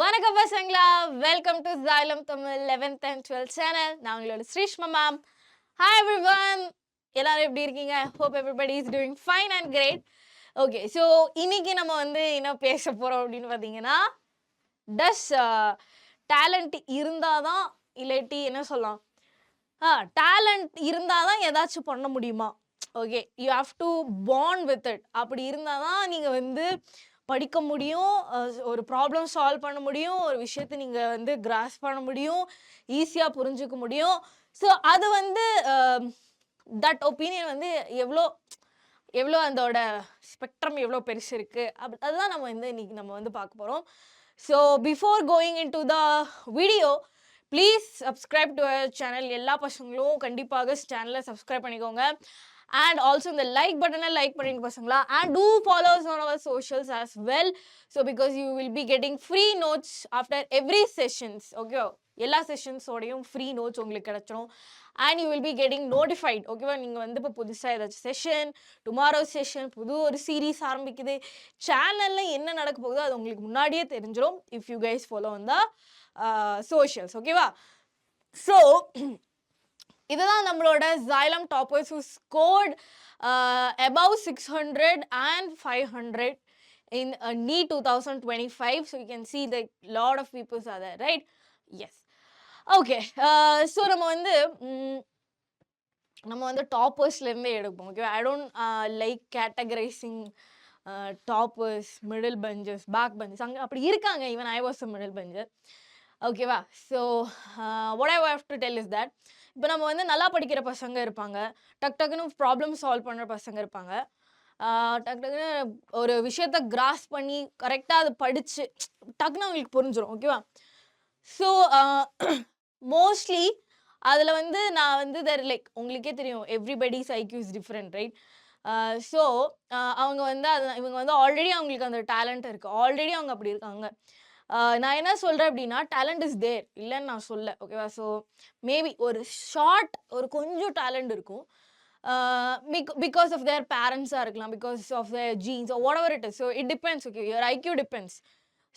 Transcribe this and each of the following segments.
வணக்கம் பசங்களா, welcome to Xylem Tamil 11th and 12th channel. நான் உங்களோட ஸ்ரீஷ்மா மேம். ஹாய் எவ்ரிவன், எல்லாரும் எப்படி இருக்கீங்க? Hope everybody is doing fine and great. Okay, so இன்னைக்கு நம்ம என்ன பேச போகிறோம் அப்படின்னு பார்த்தீங்கன்னா, டஸ் டேலண்ட் இருந்தால் தான் இல்லாட்டி என்ன சொல்லலாம், டேலண்ட் இருந்தால் தான் ஏதாச்சும் பண்ண முடியுமா? Okay, you have to born with it. அப்படி இருந்தால் தான் நீங்கள் படிக்க முடியும், ஒரு ப்ராப்ளம் சால்வ் பண்ண முடியும், ஒரு விஷயத்தை நீங்கள் கிராஸ் பண்ண முடியும், ஈஸியாக புரிஞ்சுக்க முடியும். ஸோ அது தட் ஒப்பீனியன் எவ்வளோ எவ்வளோ அதோட ஸ்பெக்ட்ரம் எவ்வளோ பெருசு இருக்குது அதுதான் நம்ம இன்னைக்கு நம்ம பார்க்க போகிறோம். So before going into the video, please subscribe to our channel. எல்லா பசங்களும் கண்டிப்பாக சேனலை சப்ஸ்கிரைப் பண்ணிக்கோங்க. And also இந்த லைக் பட்டனை லைக் பண்ணிட்டு பசங்களா, and do follow us on our socials as well. So because you will be getting free notes after every sessions. Okay, எல்லா செஷன்ஸோடையும் ஃப்ரீ நோட்ஸ் உங்களுக்கு கிடைச்சிடும். And you will be getting notified. ஓகேவா, நீங்கள் இப்போ புதுசாக ஏதாச்சும் செஷன், டுமாரோ செஷன், புது ஒரு சீரீஸ் ஆரம்பிக்குது, சேனலில் என்ன நடக்க போகுதோ அது உங்களுக்கு முன்னாடியே தெரிஞ்சிடும் if you guys follow on the socials. ஓகேவா, ஸோ இதுதான் நம்மளோட Xylem toppers who scored above 600 and 500 in NEET 2025. So you can see that lot of people are there, right? Yes. Okay. So நம்ம டாப்பர்ஸ்ல இருந்தே எடுப்போம். Okay, I don't like categorising toppers, middle benches, back benches. அங்கே அப்படி இருக்காங்க. Even I was a middle bencher. ஓகேவா, so what I have to tell is that, இப்போ நம்ம நல்லா படிக்கிற பசங்க இருப்பாங்க, டக்குன்னு ப்ராப்ளம் சால்வ் பண்ணுற பசங்க இருப்பாங்க, டக்குன்னு ஒரு விஷயத்த கிராஸ் பண்ணி கரெக்டாக அதை படித்து டக்குன்னு அவங்களுக்கு புரிஞ்சிடும். ஓகேவா, ஸோ மோஸ்ட்லி அதில் நான் லைக் உங்களுக்கே தெரியும், everybody's IQ is different, right? So அவங்க இவங்க ஆல்ரெடி அவங்களுக்கு அந்த டேலண்ட் இருக்குது, ஆல்ரெடி அவங்க அப்படி இருக்காங்க. நான் என்ன சொல்கிறேன் அப்படின்னா, டேலண்ட் இஸ் தேர், இல்லைன்னு நான் சொல்ல. ஓகேவா, ஸோ மேபி ஒரு கொஞ்சம் டேலண்ட் இருக்கும், பிகாஸ் ஆஃப் தேர் பேரண்ட்ஸாக இருக்கலாம், because of their genes, whatever it is. So it depends. Okay, your IQ depends.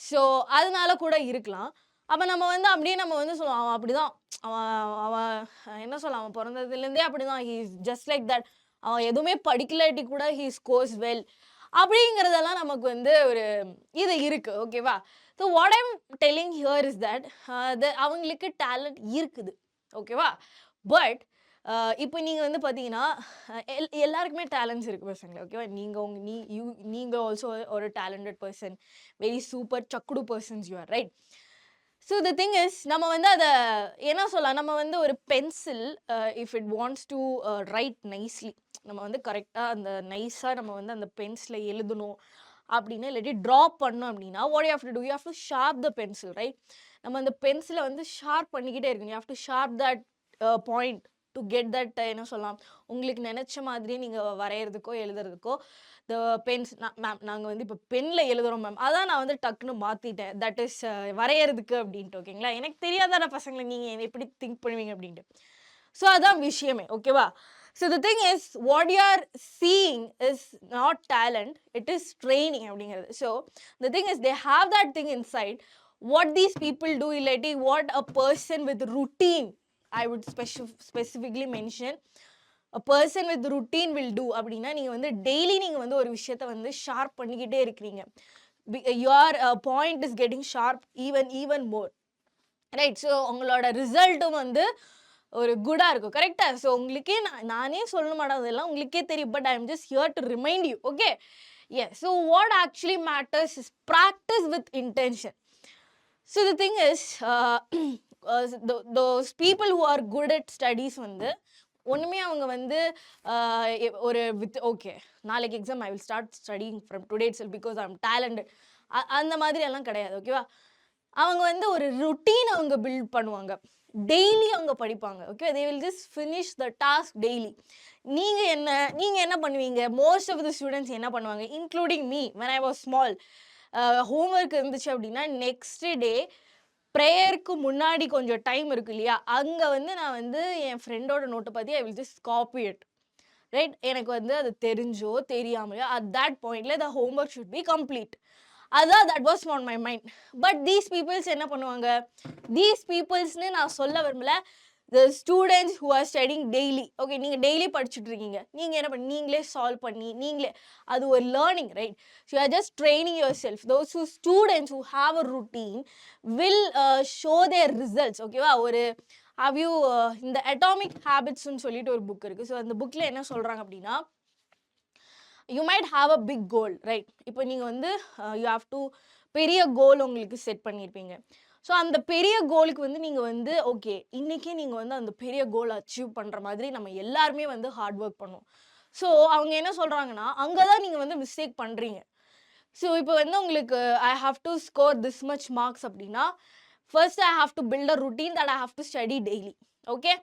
So அதனால கூட இருக்கலாம். அப்போ நம்ம அப்படியே நம்ம சொல்லுவோம், அவன் அப்படி தான், அவன் என்ன சொல்லலாம், அவன் பிறந்ததுலேருந்தே அப்படி தான், he is just like that, அவன் எதுவுமே படிக்கலாட்டி கூட ஹீ ஸ்கோர்ஸ் வெல், அப்படிங்கிறதெல்லாம் நமக்கு ஒரு இது இருக்குது. ஓகேவா, so what I'm telling here is that அவங்களுக்கு டேலண்ட் இருக்குது. ஓகேவா, பட் இப்போ நீங்கள் பார்த்தீங்கன்னா எல்லாருக்குமே டேலண்ட்ஸ் இருக்குது பசங்களே. ஓகேவா, நீங்கள் ஆல்சோ ஒரு டேலண்டட் பர்சன், வெரி சூப்பர் சக்குடு persons you are, right? So the thing is, நம்ம அதை என்ன சொல்லலாம், நம்ம ஒரு pencil, if it wants to write nicely, நம்ம கரெக்டாக அந்த நைஸாக நம்ம அந்த பென்சிலை எழுதணும் அப்படின்னு, இல்லாட்டி ட்ரா பண்ணோம் அப்படின்னா, what you have to do, you have to sharp the pencil, right? நம்ம அந்த பென்சிலை ஷார்ப் பண்ணிக்கிட்டே இருக்கணும். You have to sharp that point to get that, என்ன சொல்லலாம், உங்களுக்கு நினச்ச மாதிரியே நீங்கள் வரைகிறதுக்கோ எழுதுறதுக்கோ த பென்ஸ். மேம் நாங்கள் இப்போ பெனில் எழுதுகிறோம் மேம், அதான் நான் டக்குன்னு மாற்றிட்டேன், தட் இஸ் வரைகிறதுக்கு அப்படின்ட்டு. ஓகேங்களா, எனக்கு தெரியாதான பசங்களை நீங்கள் எப்படி திங்க் பண்ணுவீங்க அப்படின்ட்டு. ஸோ அதான் விஷயமே. ஓகேவா, so the thing is, what you are seeing is not talent, it is training அப்படிங்கிறது. So the thing is, they have that thing inside. What these people do, illati what a person with routine, I would specifically mention, a person with routine will do அப்படின்னா, நீங்கள் daily நீங்கள் ஒரு விஷயத்தை sharp பண்ணிக்கிட்டே இருக்கிறீங்க, your point is getting sharp even more, right? So உங்களோட ரிசல்ட்டும் ஒரு குடாக இருக்கும், கரெக்டாக? ஸோ உங்களுக்கே நானே சொல்ல மாட்டேன், அதெல்லாம் உங்களுக்கே தெரியும், but I am just here to remind you. Okay, yes. So what actually matters is practice with intention. So the thing is, those people who are good at studies ஒன்றுமே அவங்க ஒரு வித் ஓகே நாளைக்கு exam I will start studying from today itself because I am talented, அந்த மாதிரி எல்லாம் கிடையாது. ஓகேவா, அவங்க ஒரு ருட்டீன் அவங்க பில்ட் பண்ணுவாங்க, டெய்லி அவங்க படிப்பாங்க. Okay, they will just finish the task daily. நீங்கள் என்ன பண்ணுவீங்க, மோஸ்ட் ஆஃப் த ஸ்டூடெண்ட்ஸ் என்ன பண்ணுவாங்க, including me when I was small, homework இருந்துச்சு அப்படின்னா நெக்ஸ்ட் டே ப்ரேயருக்கு முன்னாடி கொஞ்சம் டைம் இருக்கு இல்லையா, அங்கே நான் என் ஃப்ரெண்டோட நோட்டை பார்த்து I will just copy it, right? எனக்கு அது தெரிஞ்சோ தெரியாமலையோ அட் தட் பாயிண்ட்ல the homework should be complete. அதான் that was on my mind. But these peoples என்ன பண்ணுவாங்க, தீஸ் பீப்புள்ஸ்னு நான் சொல்ல விரும்பல, the students who are studying daily. Okay, நீங்கள் டெய்லி படிச்சுட்டு இருக்கீங்க, நீங்கள் என்ன பண்ணி நீங்களே சால்வ் பண்ணி நீங்களே, அது ஒரு learning right. So you are just training your self. Those who students who have a routine will show there results. ஓகேவா, ஒரு ஹவ் யூ இந்த அட்டாமிக் ஹேபிட்ஸ்ன்னு சொல்லிட்டு ஒரு புக் இருக்குது. ஸோ அந்த புக்கில் என்ன சொல்கிறாங்க அப்படின்னா, you might have a big goal right. இப்போ நீங்கள் வந்து யூ ஹாவ் டு பெரிய கோல் உங்களுக்கு செட் பண்ணியிருப்பீங்க. ஸோ அந்த பெரிய கோலுக்கு வந்து நீங்கள் வந்து ஓகே இன்றைக்கே நீங்கள் வந்து அந்த பெரிய கோல் அச்சீவ் பண்ணுற மாதிரி நம்ம எல்லாருமே வந்து ஹார்ட் ஒர்க் பண்ணுவோம். ஸோ அவங்க என்ன சொல்கிறாங்கன்னா, அங்கே தான் நீங்கள் வந்து மிஸ்டேக் பண்ணுறீங்க. ஸோ இப்போ வந்து உங்களுக்கு I have to score this much marks அப்படின்னா, first I have to build a routine that I have to study daily. Okay,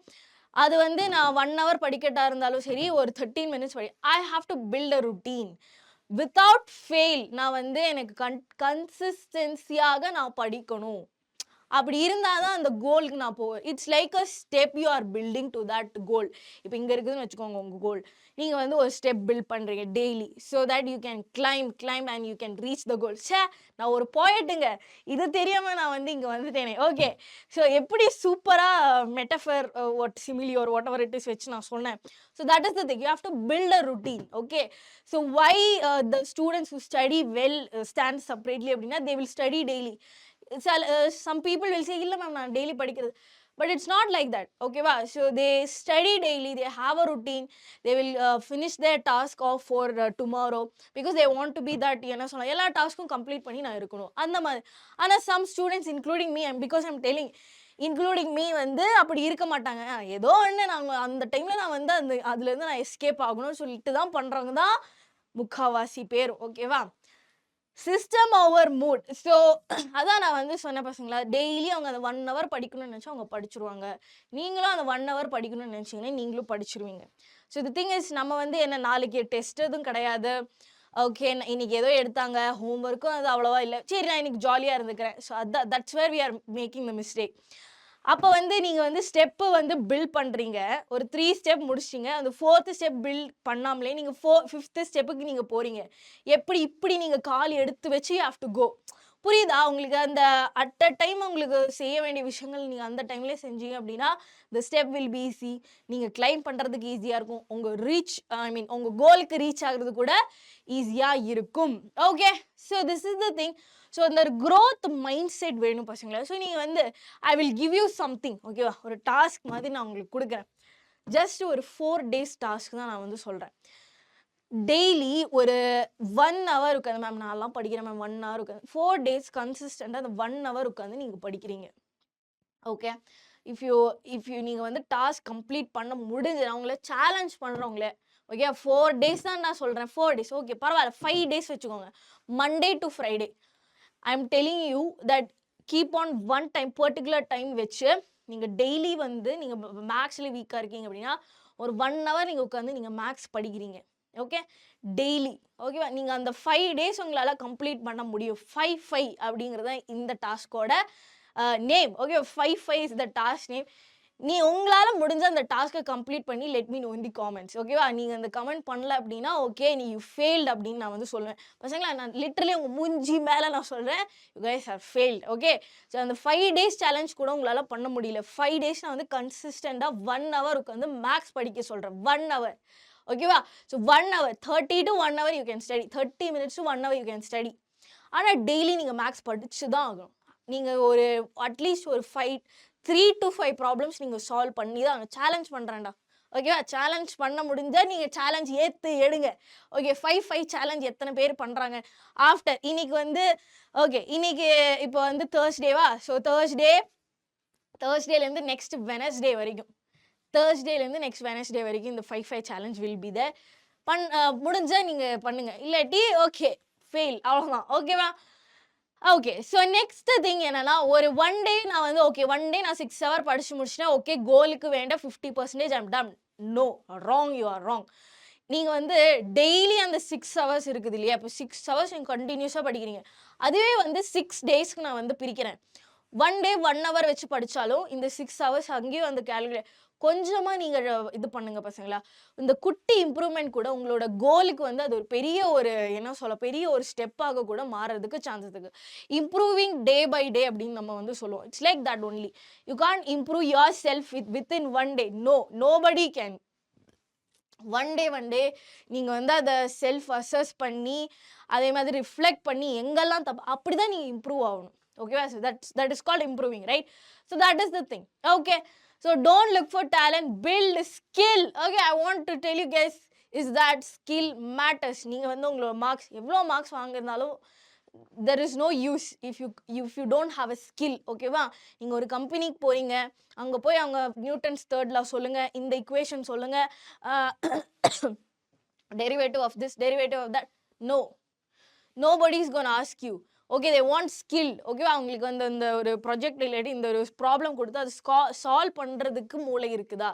அது வந்து நான் 1 hour படிக்கட்டா இருந்தாலும் சரி, ஒரு 13 minutes I have to build a routine without fail. நான் வந்து எனக்கு கன்சிஸ்டன்சியாக நான் படிக்கணும். அப்படி இருந்தால் தான் அந்த கோலுக்கு நான் போவேன். It's like a step you are building to that goal. இப்போ இங்கே இருக்குதுன்னு வச்சுக்கோங்க உங்கள் கோல், நீங்கள் வந்து ஒரு ஸ்டெப் பில்ட் பண்ணுறீங்க daily, so that you can climb and you can reach the goal. நான் ஒரு போயிட்டுங்க, இது தெரியாமல் நான் வந்து இங்கே வந்துட்டேனே. ஓகே, ஸோ எப்படி சூப்பராக மெட்டஃபர் சிமிலி ஒரு வாட் எவர் இட் இஸ் வச்சு நான் சொன்னேன். So that is the thing, you have to build a routine. Okay, so why the students who study well stand separately அப்படின்னா, they will study daily. Some people will say இல்ல ma'am நான் daily படிக்கிறது, but it's not like that. ஓகேவா, so they study daily, they have a routine, they will finish their task off for tomorrow because they want to be that என்ன சொன்னா எல்லா டாஸ்க்கும் complete பண்ணி நான் இருக்கணும் அந்த மாதிரி. ஆனால் some students including me, because I'm telling including me வந்து அப்படி இருக்க மாட்டாங்க. ஏதோ ஒன்று நாங்கள் அந்த டைமில் நான் வந்து அதுலேருந்து நான் எஸ்கேப் ஆகணும்னு சொல்லிட்டு தான் பண்ணுறவங்க தான் முக்கால்வாசி பேர். ஓகேவா, சிஸ்டம் ஓவர் மூட். ஸோ அதான் நான் வந்து சொன்ன பசங்களா, டெய்லி அவங்க அந்த 1 hour படிக்கணும்னு நினச்சா அவங்க படிச்சுருவாங்க. நீங்களும் அந்த 1 hour படிக்கணும்னு நினச்சிங்கன்னா நீங்களும் படிச்சிருவீங்க. ஸோ தி திங் இஸ், நம்ம வந்து என்ன நாளைக்கு டெஸ்ட் எதுவும் கிடையாது. ஓகே, இன்னைக்கு ஏதோ எடுத்தாங்க, ஹோம் ஒர்க்கும் அது அவ்வளோவா இல்லை, சரி நான் இன்னைக்கு ஜாலியாக இருந்துக்கிறேன். ஸோ அதான் that's where we are making the mistake. அப்போ வந்து நீங்கள் வந்து ஸ்டெப்பு வந்து பில்ட் பண்ணுறீங்க, ஒரு 3 ஸ்டெப் முடிச்சிட்டிங்க, அந்த 4th ஸ்டெப் பில்ட் பண்ணாமலே நீங்கள் 5th ஸ்டெப்புக்கு நீங்கள் போகிறீங்க. இப்படி நீங்கள் கால் எடுத்து வச்சு யூ ஹேவ் டு கோ. புரியுதா உங்களுக்கு? அந்த அட் அ டைம் உங்களுக்கு செய்ய வேண்டிய விஷயங்கள் நீங்கள் அந்த டைம்லேயே செஞ்சீங்க அப்படின்னா த ஸ்டெப் வில் பி ஈஸி. நீங்கள் கிளைம் பண்ணுறதுக்கு ஈஸியாக இருக்கும், உங்கள் கோலுக்கு ரீச் ஆகுறது கூட ஈஸியாக இருக்கும். Okay, so this is the thing. So இந்த க்ரோத் மைண்ட் செட் வேணும் பசங்களா. ஸோ நீங்கள் வந்து I will give you something. ஓகேவா, ஒரு டாஸ்க் மாதிரி நான் உங்களுக்கு கொடுக்குறேன். ஜஸ்ட் ஒரு 4 days டாஸ்க் தான் நான் வந்து சொல்கிறேன். டெய்லி ஒரு 1 hour உட்காந்து, மேம் நான்லாம் படிக்கிறேன் மேம் 1 hour உட்காந்து, 4 days கன்சிஸ்டண்டாக அந்த 1 hour உட்காந்து நீங்கள் படிக்கிறீங்க. ஓகே, இஃப் யூ நீங்கள் வந்து டாஸ்க் கம்ப்ளீட் பண்ண முடிஞ்சு, அவங்கள சேலஞ்ச் பண்ணுறவங்களே. ஓகே, 4 days தான் நான் சொல்கிறேன். 4 days ஓகே பரவாயில்ல, 5 days வச்சுக்கோங்க. Monday to Friday I am telling you that keep on one time particular time வச்சு நீங்கள் டெய்லி வந்து நீங்கள் மேக்ஸில் வீக்காக இருக்கீங்க அப்படின்னா ஒரு 1 hour நீங்கள் உட்காந்து நீங்கள் மேக்ஸ் படிக்கிறீங்க. Okay, daily. ஓகேவா, நீங்கள் அந்த 5 days உங்களால் கம்ப்ளீட் பண்ண முடியும். 5 அப்படிங்கிறது இந்த டாஸ்கோட name. Okay, 5 is the task name. நீ உங்களால் முடிஞ்ச அந்த டாஸ்க்கை கம்ப்ளீட் பண்ணி let me know in the comments. ஓகேவா, நீங்கள் அந்த கமெண்ட் பண்ணல அப்படின்னா ஓகே நீ யூ ஃபெயில்டு அப்படின்னு நான் வந்து சொல்லுவேன். பசங்களா, நான் லிட்டரலி உங்கள் மூஞ்சி மேலே நான் சொல்கிறேன், you guys are failed. Okay, so அந்த 5 days சேலஞ்ச் கூட உங்களால் பண்ண முடியல. 5 days நான் வந்து கன்சிஸ்டண்டாக 1 hour உட்காந்து மேக்ஸ் படிக்க சொல்கிறேன். 1 hour. ஓகேவா, so 1 hour 30 to 1 hour you can study, 30 minutes to 1 hour you can study. ஆனால் டெய்லி நீங்கள் மேக்ஸ் படிச்சு தான் ஆகணும். நீங்கள் ஒரு அட்லீஸ்ட் ஒரு 3 to 5 ப்ராப்ளம்ஸ் நீங்கள் சால்வ் பண்ணி தான் சேலஞ்ச் பண்ணுறேன்டா. ஓகேவா, சேலஞ்ச் பண்ண முடிஞ்சால் நீங்கள் சேலஞ்ச் எடுங்க. ஓகே, 5 சேலஞ்ச் எத்தனை பேர் பண்ணுறாங்க ஆஃப்டர் இன்னைக்கு வந்து? ஓகே, இன்னைக்கு இப்போ வந்து தேர்ஸ்டேவா, ஸோ தேர்ஸ்டேலேருந்து நெக்ஸ்ட் வெனஸ்டே வரைக்கும், தேர்ஸ்டேலேருந்து நெக்ஸ்ட் வெனஸ்டே வரைக்கும் இந்த 5 சேலஞ்ச் வில் பி த முடிஞ்சால் நீங்கள் பண்ணுங்கள், இல்லாட்டி ஓகே ஃபெயில், அவ்வளோதான். ஓகேவா, ஓகே. ஸோ நெக்ஸ்ட் திங் என்னன்னா, ஒரு 1 day நான் வந்து ஓகே 1 day நான் 6 hour படிச்சு முடிச்சிட்டேன். ஓகே, கோலுக்கு வேண்டாம் 50% I'm done. No, wrong, you are wrong. நீங்கள் வந்து டெய்லி அந்த 6 hours இருக்குது இல்லையா, இப்போ 6 hours நீங்கள் கண்டினியூஸாக படிக்கிறீங்க. அதுவே வந்து 6 daysக்கு நான் வந்து பிரிக்கிறேன். 1 டே 1 ஹவர் வச்சு படிச்சாலும் இந்த 6 ஹவர்ஸ் அங்கேயும் அந்த கால்குலேட் கொஞ்சமா நீங்க இது பண்ணுங்க பசங்களா. இந்த குட்டி இம்ப்ரூவ்மெண்ட் கூட உங்களோட கோலுக்கு வந்து அது ஒரு பெரிய ஒரு என்ன சொல்ல பெரிய ஒரு ஸ்டெப்பாக கூட மாறதுக்கு சான்சஸ் இருக்கு. இம்ப்ரூவிங் டே பை டே அப்படின்னு நம்ம வந்து சொல்லுவோம். It's like that only. You can't improve your self within 1 day. Nobody can. One day நீங்கள் வந்து அதை செல்ஃப் அசஸ் பண்ணி அதே மாதிரி ரிஃப்ளெக்ட் பண்ணி எங்கெல்லாம் தப்பு அப்படி தான் நீங்கள் இம்ப்ரூவ் ஆகணும். ஓகேவா? So that is called improving, right? So that is the thing. Okay, so don't look for talent, build skill. Okay, I want to tell you guys is that skill matters. நீங்கள் வந்து உங்களோட marks எவ்வளோ marks வாங்கியிருந்தாலும் there is no use if you don't have a skill. ஓகேவா? நீங்கள் ஒரு கம்பெனிக்கு போகிறீங்க, அங்கே போய் அவங்க நியூட்டன்ஸ் தேர்ட் லா சொல்லுங்கள், இந்த இக்குவேஷன் சொல்லுங்கள், derivative of this derivative of that. nobody is gonna ask you. Okay, they want skill. ஓகேவா? அவங்களுக்கு வந்து இந்த ஒரு ப்ராஜெக்ட் ரிலேட்டட் இந்த ஒரு ப்ராப்ளம் கொடுத்து அது சால்வ் பண்ணுறதுக்கு மூளை இருக்குதா,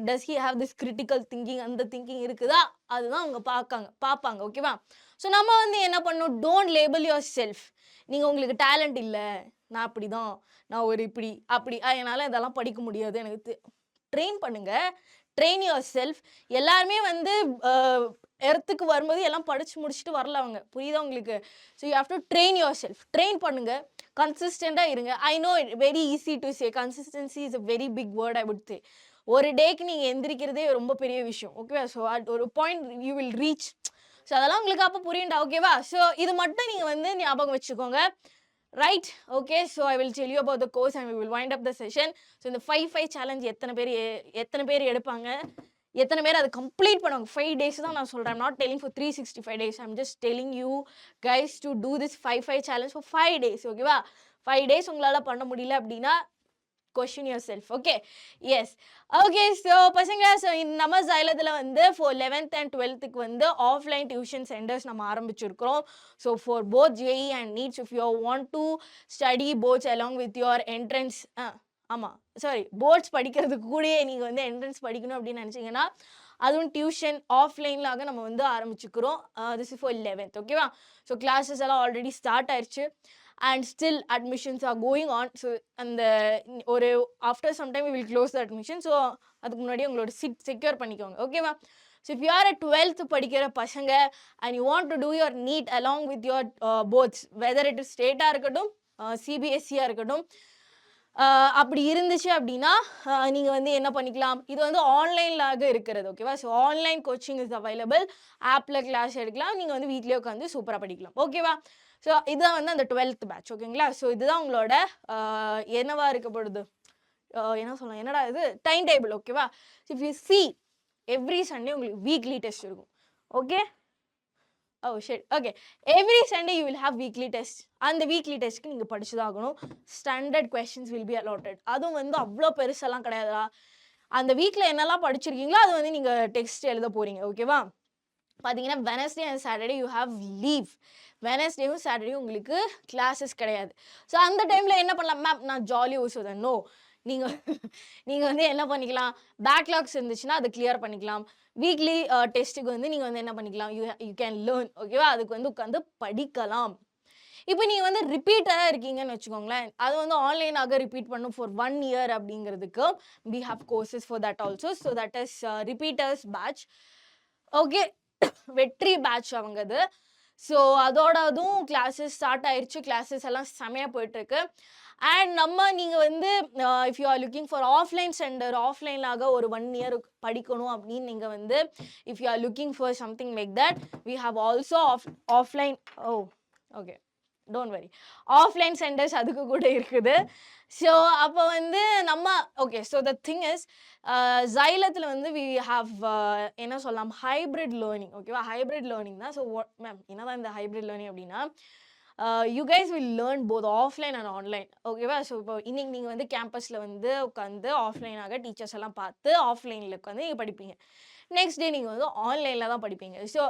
does he have this critical thinking, அந்த திங்கிங் இருக்குதா, அதுதான் அவங்க பார்ப்பாங்க. ஓகேவா? ஸோ நம்ம வந்து என்ன பண்ணணும், டோன்ட் லேபிள் யுவர் செல்ஃப். நீங்கள் உங்களுக்கு டேலண்ட் இல்லை, நான் அப்படி தான், நான் ஒரு இப்படி அப்படி அதனால் இதெல்லாம் படிக்க முடியாது, எனக்கு ட்ரெயின் பண்ணுங்கள். Train your self. எல்லாருமே வந்து எர்த்துக்கு வரும்போது எல்லாம் படித்து முடிச்சுட்டு வரல அவங்க, புரியுதா உங்களுக்கு? So you have to train yourself. Train பண்ணுங்கள், கன்சிஸ்டண்ட்டாக இருங்க. I know it very easy to say, consistency is a very big word I would say. ஒரு டேக்கு நீங்கள் எந்திரிக்கிறதே ரொம்ப பெரிய விஷயம். ஓகேவா? ஸோ அட் ஒரு point you will reach. So அதெல்லாம் உங்களுக்கு அப்போ புரியுண்டா? ஓகேவா? ஸோ இது மட்டும் நீங்கள் வந்து ஞாபகம் வச்சுக்கோங்க, right? Okay, so I will tell you about the course and we will wind up the session. So இந்த 5 சேலஞ்ச் எத்தனை பேர் எடுப்பாங்க, எத்தனை பேர் அதை கம்ப்ளீட் பண்ணுவாங்க? 5 days தான் நான் சொல்கிறேன். Not telling for 365 days. I'm just telling you guys to do this 5 challenge for 5 days. ஓகேவா? 5 days உங்களால் பண்ண முடியல அப்படின்னா question yourself. Okay, yes. Okay, so பசங்க, so நம்ம ஜைலத்தில் வந்து for 11th and 12th வந்து ஆஃப்லைன் டியூஷன் சென்டர்ஸ் நம்ம ஆரம்பிச்சிருக்கிறோம். So for both JEE and NEET, if you want to study boards along with your entrance, ஆமாம் சாரி, போர்ட்ஸ் படிக்கிறதுக்கு கூடயே நீங்கள் வந்து என்ட்ரன்ஸ் படிக்கணும் அப்படின்னு நினச்சிங்கன்னா அதுவும் டியூஷன் ஆஃப்லைன்லாக நம்ம வந்து ஆரம்பிச்சுக்கிறோம். This is for 11th. ஓகேவா? ஸோ கிளாஸஸ் எல்லாம் ஆல்ரெடி ஸ்டார்ட் ஆயிடுச்சு and still admissions are going on. So and ஒரு after some time we will close the admission. So அதுக்கு முன்னாடி உங்களோட சீட் செக்யூர் பண்ணிக்கோங்க. ஓகேவா? So if you are a 12th படிக்கிற பசங்க and you want to do your NEET along with your boards, whether it is ஸ்டேட்டாக இருக்கட்டும் CBSE இருக்கட்டும், அப்படி இருந்துச்சு அப்படின்னா நீங்கள் வந்து என்ன பண்ணிக்கலாம், இது வந்து ஆன்லைன்லாக இருக்கிறது. ஓகேவா? So online coaching is available. ஆப்பில் கிளாஸ் எடுக்கலாம், நீங்கள் வந்து வீட்லேயே உட்காந்து சூப்பராக படிக்கலாம். ஓகேவா? ஸோ இதுதான் வந்து அந்த 12th பேட்ச். ஓகேங்களா? ஸோ இதுதான் உங்களோட என்னவா இருக்கப்படுது, என்ன சொல்லலாம், என்னடா இது டைம் டேபிள். ஓகேவா? If you see every Sunday உங்களுக்கு வீக்லி டெஸ்ட் இருக்கும். Okay, oh shit. Okay, every Sunday you will have weekly test. அந்த வீக்லி டெஸ்ட்க்கு நீங்கள் படிச்சு தான் ஆகணும். Standard questions will be allotted. அதுவும் வந்து அவ்வளோ பெருசெல்லாம் கிடையாதா. அந்த வீக்கில் என்னெல்லாம் படிச்சிருக்கீங்களோ அது வந்து நீங்கள் டெக்ஸ்ட் எழுத போகிறீங்க. ஓகேவா? பார்த்தீங்கன்னா Wednesday and Saturday you have leave. வெனஸ்டேவும் சாட்டர்டேயும் உங்களுக்கு கிளாஸஸ் கிடையாது. ஸோ அந்த டைமில் என்ன பண்ணலாம், மேம் நான் ஜாலியாக ஊசுவேன். நோ, நீங்கள் வந்து என்ன பண்ணிக்கலாம், பேக்லாக்ஸ் இருந்துச்சுன்னா அதை கிளியர் பண்ணிக்கலாம். வீக்லி டெஸ்ட்டுக்கு வந்து நீங்கள் வந்து என்ன பண்ணிக்கலாம், யூ கேன் லேர்ன். ஓகேவா? அதுக்கு வந்து உட்காந்து படிக்கலாம். இப்போ நீங்கள் வந்து ரிப்பீட்டராக இருக்கீங்கன்னு வச்சுக்கோங்களேன், அது வந்து ஆன்லைனாக ரிப்பீட் பண்ணும் ஃபார் 1 year அப்படிங்கிறதுக்கு we have courses for that also. So that is repeaters batch. Okay, வெற்றி பேட்ச் அவங்கது. ஸோ அதோட அதுவும் கிளாஸஸ் ஸ்டார்ட் ஆயிடுச்சு. கிளாஸஸ் எல்லாம் செமையாக போயிட்டுருக்கு. அண்ட் நீங்கள் வந்து if you are looking for offline centre, ஆஃப்லைனாக ஒரு 1 year படிக்கணும் அப்படின்னு நீங்கள் வந்து if you are looking for something like that, we have also offline. Oh okay, don't worry, offline centres அதுக்கு கூட இருக்குது. ஸோ அப்போ வந்து நம்ம okay, so the thing is ஜைலத்தில் வந்து வி ஹாவ் என்ன சொல்லலாம், ஹைப்ரிட் லேர்னிங். ஓகேவா? ஹைப்ரிட் லேர்னிங் தான். ஸோ மேம் என்னதான் இந்த ஹைப்ரிட் லேர்னிங் அப்படின்னா, you guys will learn both offline and online. ஓகேவா? ஸோ இப்போ இன்னைக்கு நீங்கள் வந்து கேம்பஸில் வந்து உட்காந்து ஆஃப்லைனாக டீச்சர்ஸ் எல்லாம் பார்த்து ஆஃப்லைனில் உட்காந்து நீங்கள் படிப்பீங்க. நெக்ஸ்ட் டே நீங்கள் வந்து ஆன்லைனில் தான் படிப்பீங்க. ஸோ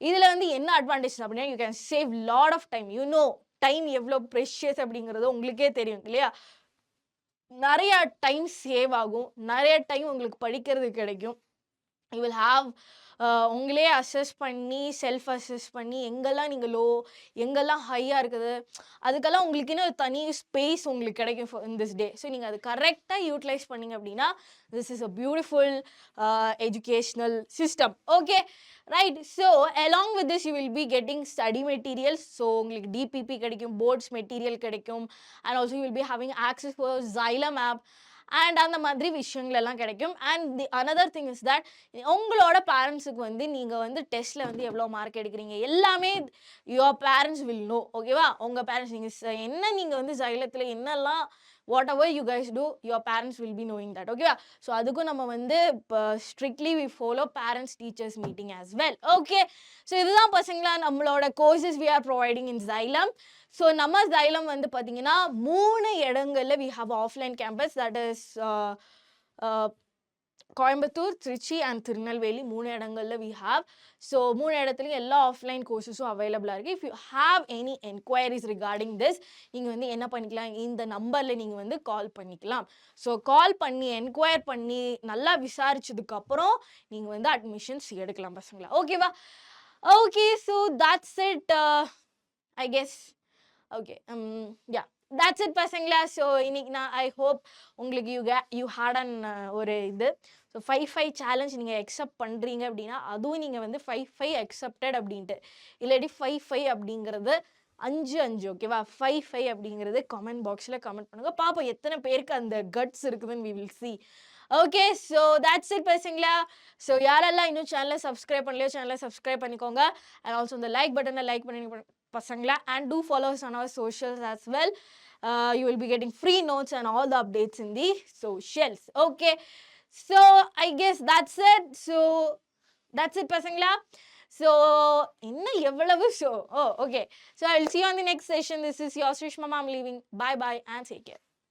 இதில் வந்து என்ன அட்வான்டேஜ் அப்படின்னா, you can save lot of time. You know time எவ்வளோ ப்ரெஷியஸ் அப்படிங்கிறது உங்களுக்கே தெரியும் இல்லையா? நிறைய டைம் சேவ் ஆகும், நிறைய டைம் உங்களுக்கு படிக்கிறது கிடைக்கும். யூ வில் ஹாவ் உங்களே அசஸ் பண்ணி செல்ஃப் அசஸ் பண்ணி எங்கெல்லாம் நீங்கள் லோ எங்கெல்லாம் ஹையாக இருக்குது அதுக்கெல்லாம் உங்களுக்குன்னு ஒரு தனி ஸ்பேஸ் உங்களுக்கு கிடைக்கும் இன் திஸ் டே. ஸோ நீங்கள் அது கரெக்டாக யூட்டிலைஸ் பண்ணிங்க அப்படின்னா this is a beautiful educational system. Okay right. So along with this you will be getting study materials. So உங்களுக்கு டிபிபி கிடைக்கும், போர்ட்ஸ் மெட்டீரியல் கிடைக்கும், and also you will be having access for Xylem app and அந்த மாதிரி விஷயங்கள் எல்லாம் கிடைக்கும். And the another thing is that உங்களோட பேரண்ட்ஸுக்கு வந்து நீங்கள் வந்து டெஸ்ட்டில் வந்து எவ்வளோ மார்க் எடுக்கிறீங்க எல்லாமே யுவர் பேரண்ட்ஸ் வில் நோ. ஓகேவா? உங்கள் பேரண்ட்ஸ் நீங்கள் என்ன நீங்கள் வந்து Xylemத்தில் என்னெல்லாம் whatever you guys do your parents will be knowing that. ஓகேவா? ஸோ அதுக்கும் நம்ம வந்து இப்போ strictly we follow parents teachers meeting as well. Okay. So இதுதான் பசங்களா நம்மளோட courses we are providing in Xylem. So நம்ம Xylem வந்து பார்த்தீங்கன்னா 3 இடங்களில் we have offline campus, that is Coimbatore, Trichy and Tirunelveli 3 இடங்களில் வி ஹாவ். ஸோ 3 இடத்துலையும் எல்லா ஆஃப்லைன் கோர்சஸும் அவைலபிளாக இருக்குது. If you have any enquiries regarding this நீங்கள் வந்து என்ன பண்ணிக்கலாம், இந்த நம்பரில் நீங்கள் வந்து கால் பண்ணிக்கலாம். ஸோ கால் பண்ணி என்கொயர் பண்ணி நல்லா விசாரிச்சதுக்கப்புறம் நீங்கள் வந்து அட்மிஷன்ஸ் எடுக்கலாம் பசங்களா. ஓகேவா? Okay. So that's it I guess. Okay yeah that's it பசங்களா. ஸோ இன்னைக்கு நான் ஐ ஹோப் உங்களுக்கு யூ ஹேட் அன் ஒரு இது. ஸோ 5-5 சேலஞ்ச் நீங்கள் அக்செப்ட் பண்ணுறீங்க அப்படின்னா அதுவும் நீங்கள் வந்து 5-5 அக்செப்டட் அப்படின்ட்டு, இல்லாட்டி 5-5 அப்படிங்கிறது 5-5. ஓகேவா? 5-5 அப்படிங்கிறது கமெண்ட் பாக்ஸில் கமெண்ட் பண்ணுங்கள், பார்ப்போம் எத்தனை பேருக்கு அந்த கட்ஸ் இருக்குதுன்னு we will see. Okay. So that's it பசங்களா. ஸோ யாரெல்லாம் இன்னும் சேனலை சப்ஸ்கிரைப் பண்ணலையோ சேனலை சப்ஸ்கிரைப் பண்ணிக்கோங்க. அண்ட் ஆல்சோ இந்த லைக் பட்டனை லைக் பண்ணி பசங்களா. And do follow us on our socials as well. You will be getting free notes and all the updates in the socials. Okay. So I guess that's it. So that's it பசங்களா. So இன்னும் எவ்வளவு show. Oh okay. So I'll see you on the next session. This is your Shrishma. I'm leaving. Bye bye and take care.